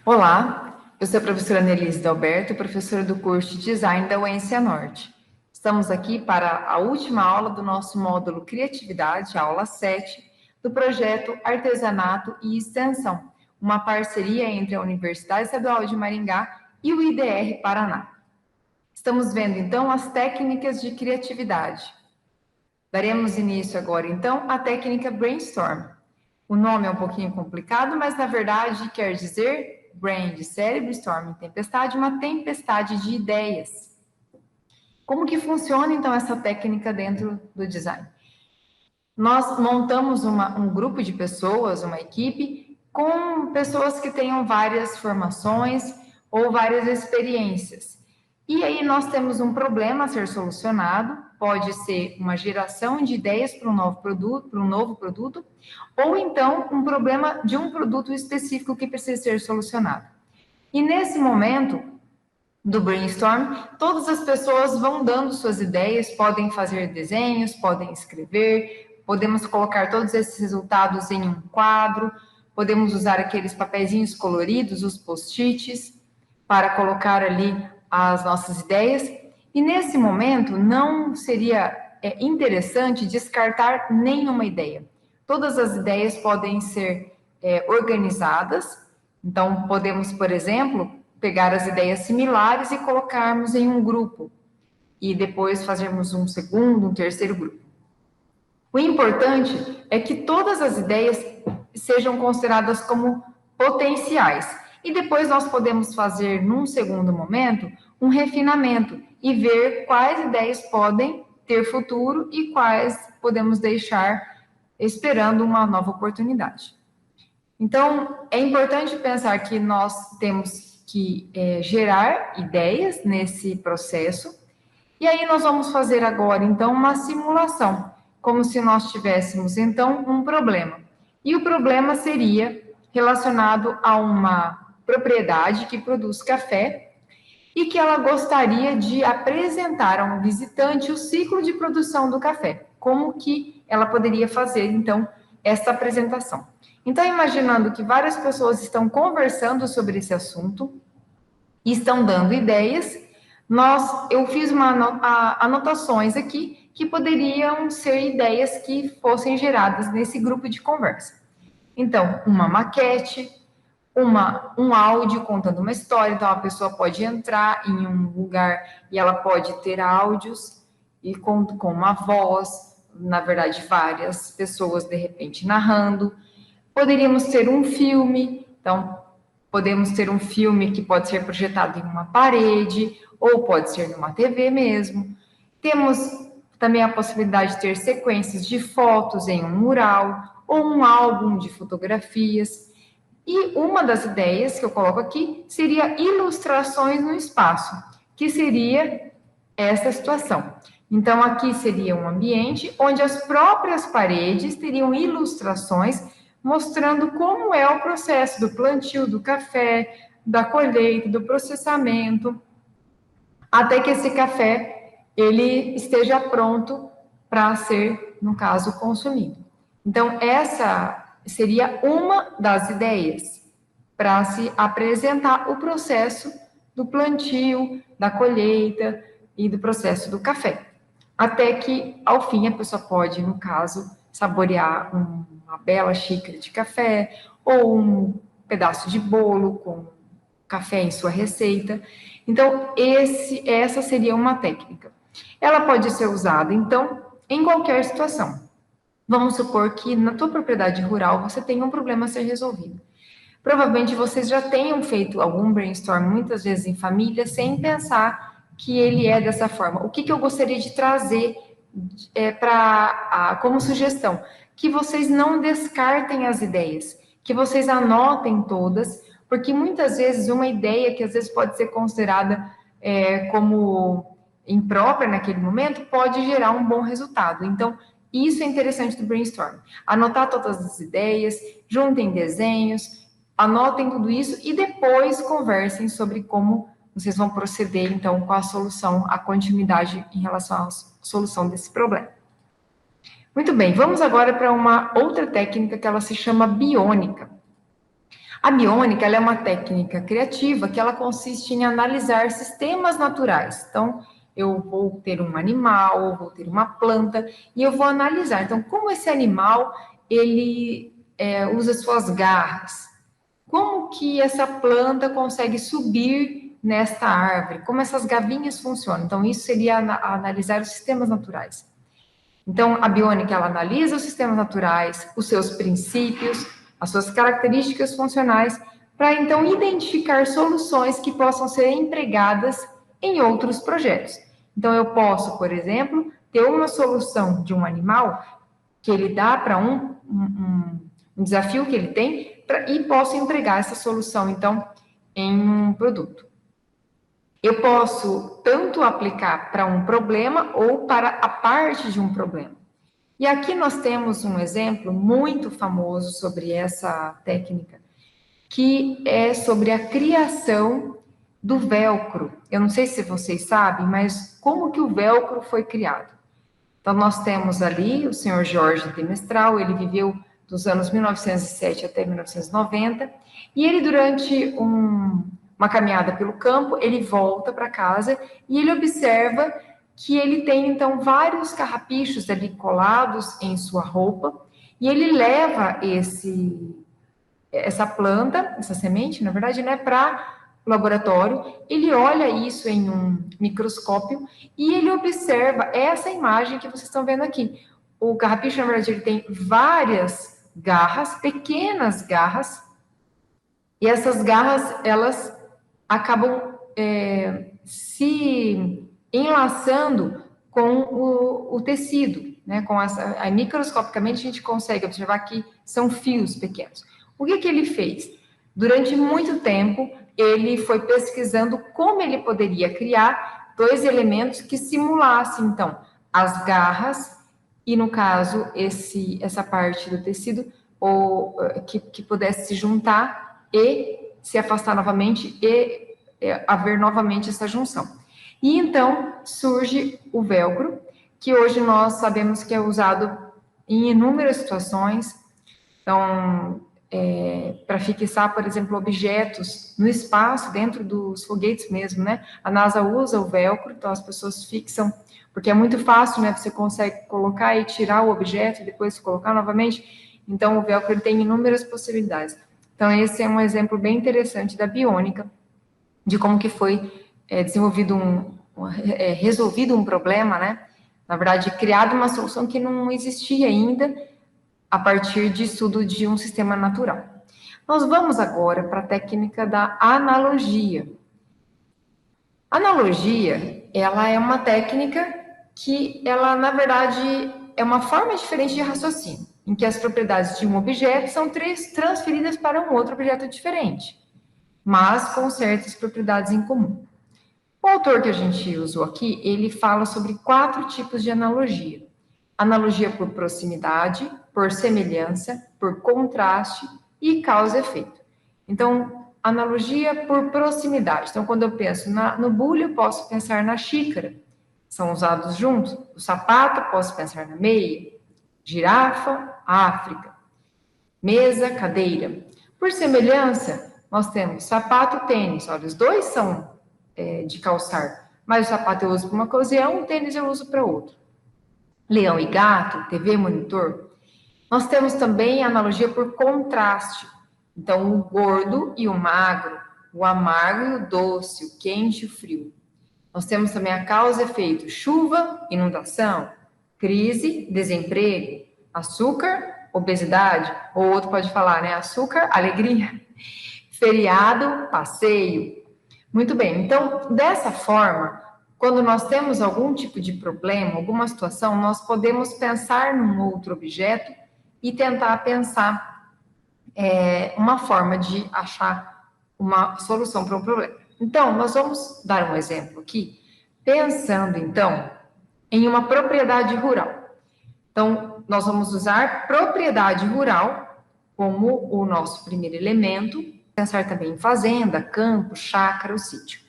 Olá, eu sou a professora Nelise Dalberto, professora do curso de Design da UENC Norte. Estamos aqui para a última aula do nosso módulo Criatividade, a aula 7, do projeto Artesanato e Extensão, uma parceria entre a Universidade Estadual de Maringá e o IDR Paraná. Estamos vendo, então, as técnicas de criatividade. Daremos início agora, então, à técnica Brainstorm. O nome é um pouquinho complicado, mas, na verdade, quer dizer brain de cérebro, storm tempestade, uma tempestade de ideias. Como que funciona, então, essa técnica dentro do design? Nós montamos um grupo de pessoas, uma equipe, com pessoas que tenham várias formações ou várias experiências. E aí nós temos um problema a ser solucionado, pode ser uma geração de ideias para um novo produto, ou então um problema de um produto específico que precisa ser solucionado. E nesse momento do brainstorm, todas as pessoas vão dando suas ideias, podem fazer desenhos, podem escrever, podemos colocar todos esses resultados em um quadro, podemos usar aqueles papeizinhos coloridos, os post-its, para colocar ali as nossas ideias. E nesse momento, não seria interessante descartar nenhuma ideia. Todas as ideias podem ser organizadas. Então, podemos, por exemplo, pegar as ideias similares e colocarmos em um grupo. E depois fazermos um segundo, um terceiro grupo. O importante é que todas as ideias sejam consideradas como potenciais. E depois nós podemos fazer, num segundo momento, um refinamento e ver quais ideias podem ter futuro e quais podemos deixar esperando uma nova oportunidade. Então, é importante pensar que nós temos que gerar ideias nesse processo, e aí nós vamos fazer agora, então, uma simulação, como se nós tivéssemos, então, um problema. E o problema seria relacionado a uma propriedade que produz café e que ela gostaria de apresentar a um visitante o ciclo de produção do café. Como que ela poderia fazer, então, essa apresentação? Então, imaginando que várias pessoas estão conversando sobre esse assunto, estão dando ideias, eu fiz anotações aqui que poderiam ser ideias que fossem geradas nesse grupo de conversa. Então, uma maquete, um áudio contando uma história, então a pessoa pode entrar em um lugar e ela pode ter áudios e com uma voz, na verdade, várias pessoas de repente narrando. Poderíamos ter um filme, então podemos ter um filme que pode ser projetado em uma parede ou pode ser numa TV mesmo. Temos também a possibilidade de ter sequências de fotos em um mural ou um álbum de fotografias. E uma das ideias que eu coloco aqui seria ilustrações no espaço, que seria essa situação. Então, aqui seria um ambiente onde as próprias paredes teriam ilustrações mostrando como é o processo do plantio do café, da colheita, do processamento, até que esse café ele esteja pronto para ser, no caso, consumido. Então, essa seria uma das ideias para se apresentar o processo do plantio, da colheita e do processo do café. Até que, ao fim, a pessoa pode, no caso, saborear uma bela xícara de café ou um pedaço de bolo com café em sua receita. Então, essa seria uma técnica. Ela pode ser usada, então, em qualquer situação. Vamos supor que na tua propriedade rural você tem um problema a ser resolvido. Provavelmente vocês já tenham feito algum brainstorm, muitas vezes em família, sem pensar que ele é dessa forma. O que eu gostaria de trazer como sugestão? Que vocês não descartem as ideias, que vocês anotem todas, porque muitas vezes uma ideia que às vezes pode ser considerada como imprópria naquele momento, pode gerar um bom resultado. Então, isso é interessante do brainstorm. Anotar todas as ideias, juntem desenhos, anotem tudo isso e depois conversem sobre como vocês vão proceder, então, com a solução, a continuidade em relação à solução desse problema. Muito bem, vamos agora para uma outra técnica que ela se chama biônica. A biônica, ela é uma técnica criativa que ela consiste em analisar sistemas naturais. Então, eu vou ter um animal, vou ter uma planta, e eu vou analisar. Então, como esse animal, ele usa suas garras? Como que essa planta consegue subir nesta árvore? Como essas gavinhas funcionam? Então, isso seria analisar os sistemas naturais. Então, a biônica, ela analisa os sistemas naturais, os seus princípios, as suas características funcionais, para então identificar soluções que possam ser empregadas em outros projetos. Então, eu posso, por exemplo, ter uma solução de um animal que ele dá para um desafio que ele tem e posso empregar essa solução, então, em um produto. Eu posso tanto aplicar para um problema ou para a parte de um problema. E aqui nós temos um exemplo muito famoso sobre essa técnica, que é sobre a criação do velcro. Eu não sei se vocês sabem, mas como que o velcro foi criado? Então, nós temos ali o senhor Jorge de Mestral, ele viveu dos anos 1907 até 1990, e ele, durante uma caminhada pelo campo, ele volta para casa e ele observa que ele tem, então, vários carrapichos ali colados em sua roupa, e ele leva essa planta, essa semente, na verdade, né, para o laboratório, ele olha isso em um microscópio e ele observa essa imagem que vocês estão vendo aqui. O carrapicho, na verdade, ele tem várias garras, pequenas garras, e essas garras, elas acabam se enlaçando com o tecido, né? Aí, microscopicamente, a gente consegue observar que são fios pequenos. O que ele fez? Durante muito tempo, ele foi pesquisando como ele poderia criar dois elementos que simulassem, então, as garras e, no caso, essa parte do tecido, ou que pudesse se juntar e se afastar novamente e haver novamente essa junção. E então surge o velcro, que hoje nós sabemos que é usado em inúmeras situações. Então, para fixar, por exemplo, objetos no espaço, dentro dos foguetes mesmo, né? A NASA usa o velcro, então as pessoas fixam, porque é muito fácil, né? Você consegue colocar e tirar o objeto e depois colocar novamente. Então, o velcro ele tem inúmeras possibilidades. Então, esse é um exemplo bem interessante da biônica, de como que foi desenvolvido resolvido um problema, né? Na verdade, criado uma solução que não existia ainda a partir de estudo de um sistema natural. Nós vamos agora para a técnica da analogia. Analogia, ela é uma técnica que ela, na verdade, é uma forma diferente de raciocínio, em que as propriedades de um objeto são transferidas para um outro objeto diferente, mas com certas propriedades em comum. O autor que a gente usou aqui, ele fala sobre 4 tipos de analogia. Analogia por proximidade, por semelhança, por contraste e causa e efeito. Então, analogia por proximidade. Então, quando eu penso no bule, eu posso pensar na xícara. São usados juntos. O sapato, posso pensar na meia. Girafa, África. Mesa, cadeira. Por semelhança, nós temos sapato, tênis. Olha, os dois são de calçar, mas o sapato eu uso para uma ocasião, o tênis eu uso para outra. Leão e gato, TV, monitor. Nós temos também a analogia por contraste. Então, o gordo e o magro, o amargo e o doce, o quente e o frio. Nós temos também a causa e efeito, chuva, inundação, crise, desemprego, açúcar, obesidade, ou outro pode falar, né? Açúcar, alegria, feriado, passeio. Muito bem, então, dessa forma, quando nós temos algum tipo de problema, alguma situação, nós podemos pensar num outro objeto e tentar pensar uma forma de achar uma solução para um problema. Então, nós vamos dar um exemplo aqui, pensando, então, em uma propriedade rural. Então, nós vamos usar propriedade rural como o nosso primeiro elemento, pensar também em fazenda, campo, chácara, o sítio.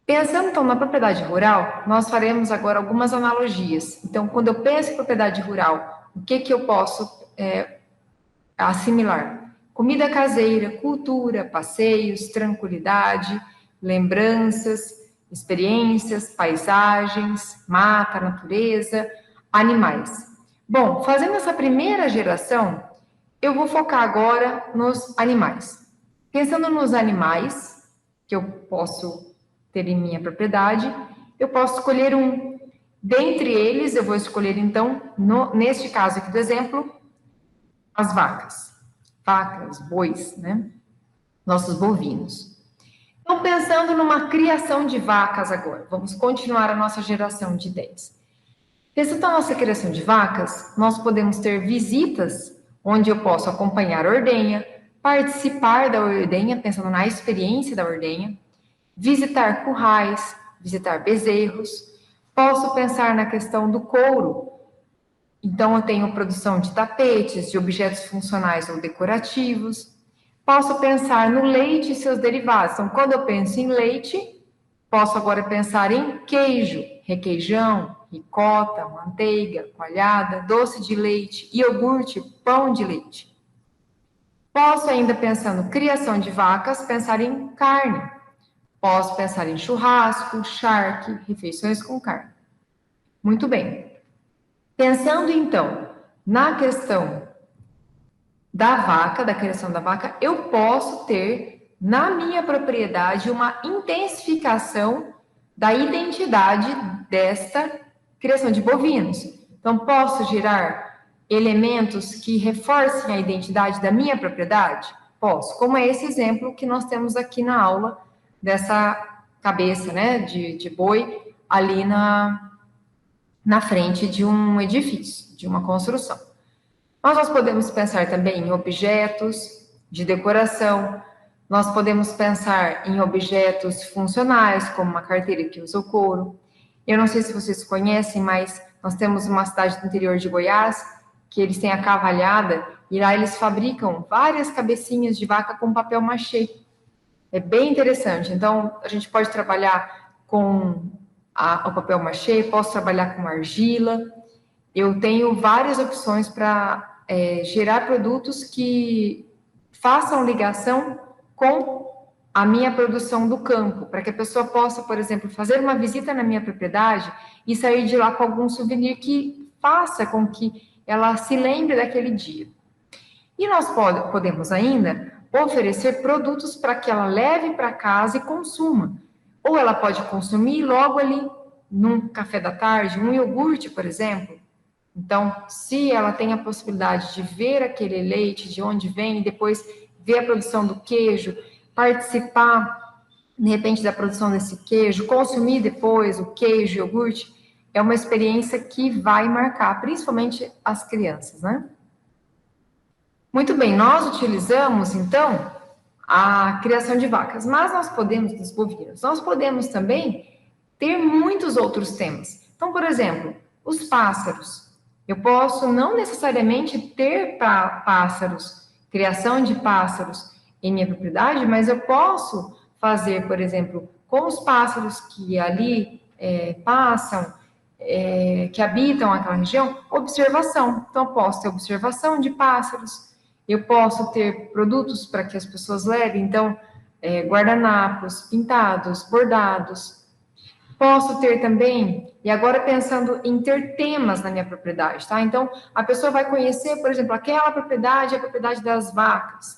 Pensando, então, na propriedade rural, nós faremos agora algumas analogias. Então, quando eu penso em propriedade rural, o que eu posso assimilar? comida caseira, cultura, passeios, tranquilidade, lembranças, experiências, paisagens, mata, natureza, animais. Bom, fazendo essa primeira geração, eu vou focar agora nos animais. Pensando nos animais que eu posso ter em minha propriedade, eu posso escolher um. Dentre eles, eu vou escolher, então, neste caso aqui do exemplo, as vacas. Vacas, bois, né? Nossos bovinos. Então, pensando numa criação de vacas agora, vamos continuar a nossa geração de ideias. Pensando na nossa criação de vacas, nós podemos ter visitas, onde eu posso acompanhar a ordenha, participar da ordenha, pensando na experiência da ordenha, visitar currais, visitar bezerros, posso pensar na questão do couro. Então, eu tenho produção de tapetes, de objetos funcionais ou decorativos. Posso pensar no leite e seus derivados. Então, quando eu penso em leite, posso agora pensar em queijo, requeijão, ricota, manteiga, coalhada, doce de leite, iogurte, pão de leite. Posso ainda pensar no criação de vacas, pensar em carne. Posso pensar em churrasco, charque, refeições com carne. Muito bem. Pensando então na questão da vaca, da criação da vaca, eu posso ter na minha propriedade uma intensificação da identidade desta criação de bovinos. Então, posso gerar elementos que reforcem a identidade da minha propriedade? Posso, como é esse exemplo que nós temos aqui na aula dessa cabeça, né, de boi ali na frente de um edifício, de uma construção. Mas nós podemos pensar também em objetos de decoração, nós podemos pensar em objetos funcionais, como uma carteira que usa o couro. Eu não sei se vocês conhecem, mas nós temos uma cidade do interior de Goiás, que eles têm a cavalhada, e lá eles fabricam várias cabecinhas de vaca com papel machê. É bem interessante. Então, a gente pode trabalhar com o papel machê, posso trabalhar com argila. Eu tenho várias opções para gerar produtos que façam ligação com a minha produção do campo, para que a pessoa possa, por exemplo, fazer uma visita na minha propriedade e sair de lá com algum souvenir que faça com que ela se lembre daquele dia. E nós podemos ainda oferecer produtos para que ela leve para casa e consuma. Ou ela pode consumir logo ali, num café da tarde, um iogurte, por exemplo. Então, se ela tem a possibilidade de ver aquele leite, de onde vem, e depois ver a produção do queijo, participar, de repente, da produção desse queijo, consumir depois o queijo, o iogurte, é uma experiência que vai marcar, principalmente as crianças, né? Muito bem, nós utilizamos, então, a criação de vacas, mas nós podemos, dos bovinos, nós podemos também ter muitos outros temas. Então, por exemplo, os pássaros. Eu posso não necessariamente ter pássaros, criação de pássaros em minha propriedade, mas eu posso fazer, por exemplo, com os pássaros que ali passam, que habitam aquela região, observação. Então, eu posso ter observação de pássaros, eu posso ter produtos para que as pessoas levem, então, guardanapos pintados, bordados. Posso ter também, e agora pensando em ter temas na minha propriedade, tá? Então, a pessoa vai conhecer, por exemplo, aquela propriedade é a propriedade das vacas.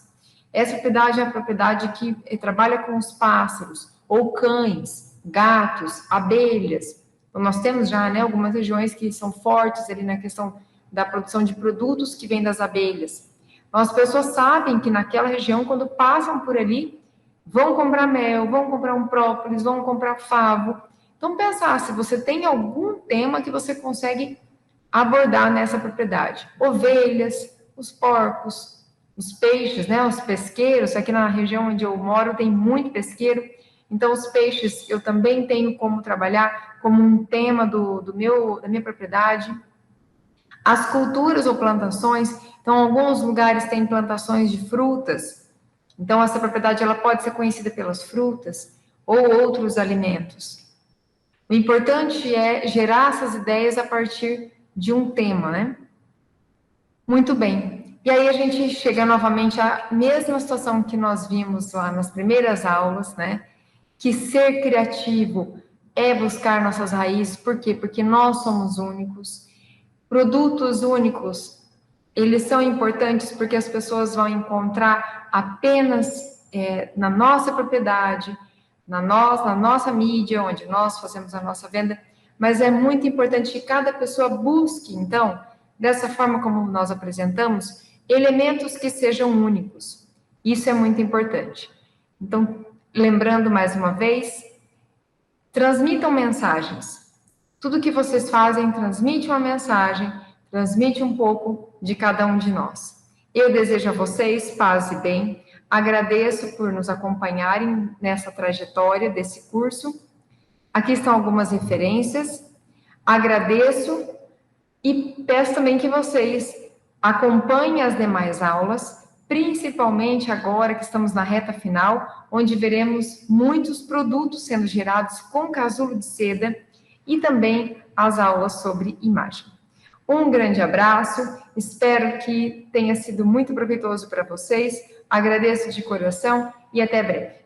Essa propriedade é a propriedade que trabalha com os pássaros, ou cães, gatos, abelhas. Então, nós temos já, né, algumas regiões que são fortes ali na questão da produção de produtos que vêm das abelhas. Então, as pessoas sabem que naquela região, quando passam por ali, vão comprar mel, vão comprar um própolis, vão comprar favo. Então, pensar se você tem algum tema que você consegue abordar nessa propriedade. Ovelhas, os porcos, os peixes, né? Os pesqueiros. Aqui na região onde eu moro tem muito pesqueiro. Então, os peixes eu também tenho como trabalhar como um tema da minha propriedade. As culturas ou plantações. Então, alguns lugares têm plantações de frutas. Então, essa propriedade ela pode ser conhecida pelas frutas ou outros alimentos. O importante é gerar essas ideias a partir de um tema, né? Muito bem. E aí a gente chega novamente à mesma situação que nós vimos lá nas primeiras aulas, né? Que ser criativo é buscar nossas raízes, por quê? Porque nós somos únicos. Produtos únicos, eles são importantes porque as pessoas vão encontrar apenas na nossa propriedade, na nossa mídia, onde nós fazemos a nossa venda, mas é muito importante que cada pessoa busque, então, dessa forma como nós apresentamos, elementos que sejam únicos. Isso é muito importante. Então, lembrando mais uma vez, transmitam mensagens. Tudo que vocês fazem transmite uma mensagem, transmite um pouco de cada um de nós. Eu desejo a vocês paz e bem. Agradeço por nos acompanharem nessa trajetória desse curso. Aqui estão algumas referências. Agradeço e peço também que vocês acompanhem as demais aulas, principalmente agora que estamos na reta final, onde veremos muitos produtos sendo gerados com casulo de seda e também as aulas sobre imagem. Um grande abraço, espero que tenha sido muito proveitoso para vocês, agradeço de coração e até breve.